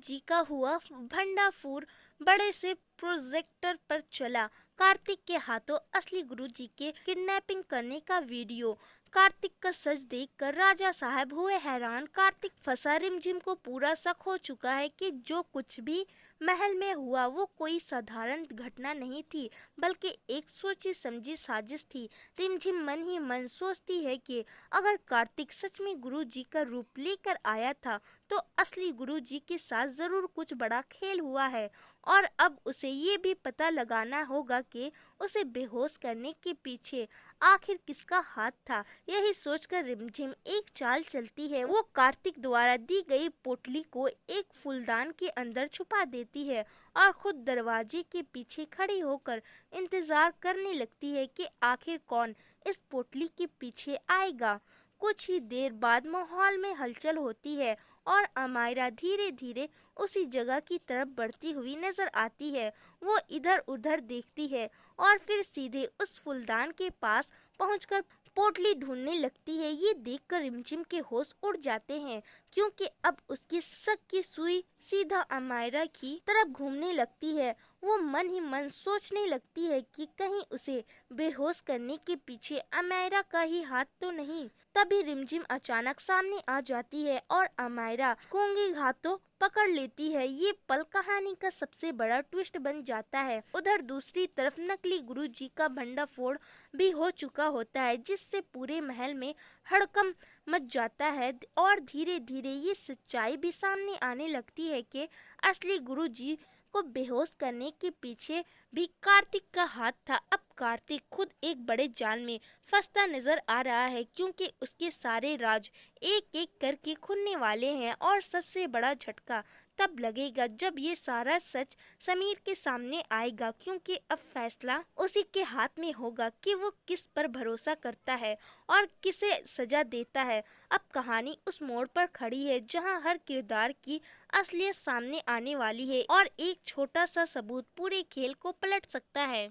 जी का हुआ भंडाफोड़, बड़े से प्रोजेक्टर पर चला कार्तिक के हाथों असली गुरु जी के किडनैपिंग करने का वीडियो। कार्तिक का सच देखकर राजा साहब हुए हैरान। कार्तिक फंसा। रिमझिम को पूरा शक हो चुका है कि जो कुछ भी महल में हुआ वो कोई साधारण घटना नहीं थी, बल्कि एक सोची समझी साजिश थी। रिमझिम मन ही मन सोचती है कि अगर कार्तिक सच में गुरु जी का रूप लेकर आया था तो असली गुरु जी के साथ जरूर कुछ बड़ा खेल हुआ है, और अब उसे ये भी पता लगाना होगा कि उसे बेहोश करने के पीछे आखिर किसका हाथ था। यही सोचकर रिमझिम एक चाल चलती है। वो कार्तिक द्वारा दी गई पोटली को एक फूलदान के अंदर छुपा देती है और खुद दरवाजे के पीछे खड़ी होकर इंतजार करने लगती है कि आखिर कौन इस पोटली के पीछे आएगा। कुछ ही देर बाद माहौल में हलचल होती है और अमायरा धीरे धीरे उसी जगह की तरफ बढ़ती हुई नजर आती है। वो इधर उधर देखती है और फिर सीधे उस फूलदान के पास पहुंचकर पोटली ढूंढने लगती है। ये देखकर रिमझिम के होश उड़ जाते हैं, क्योंकि अब उसकी शक की सुई सीधा अमायरा की तरफ घूमने लगती है। वो मन ही मन सोचने लगती है कि कहीं उसे बेहोश करने के पीछे अमायरा का ही हाथ तो नहीं। तभी रिमझिम अचानक सामने आ जाती है और अमायरा को हाथों पकड़ लेती है। ये पल कहानी का सबसे बड़ा ट्विस्ट बन जाता है। उधर दूसरी तरफ नकली गुरु जी का भंडाफोड़ भी हो चुका होता है, जिससे पूरे महल में हड़कंप मच जाता है और धीरे धीरे ये सच्चाई भी सामने आने लगती है कि असली गुरु जी को बेहोश करने के पीछे भी कार्तिक का हाथ था। अब कार्तिक खुद एक बड़े जाल में फंसता नजर आ रहा है, क्योंकि उसके सारे राज एक एक करके खुलने वाले हैं और सबसे बड़ा झटका तब लगेगा जब ये सारा सच समीर के सामने आएगा, क्योंकि अब फैसला उसी के हाथ में होगा कि वो किस पर भरोसा करता है और किसे सजा देता है। अब कहानी उस मोड़ पर खड़ी है जहां हर किरदार की असलियत सामने आने वाली है और एक छोटा सा सबूत पूरे खेल को पलट सकता है।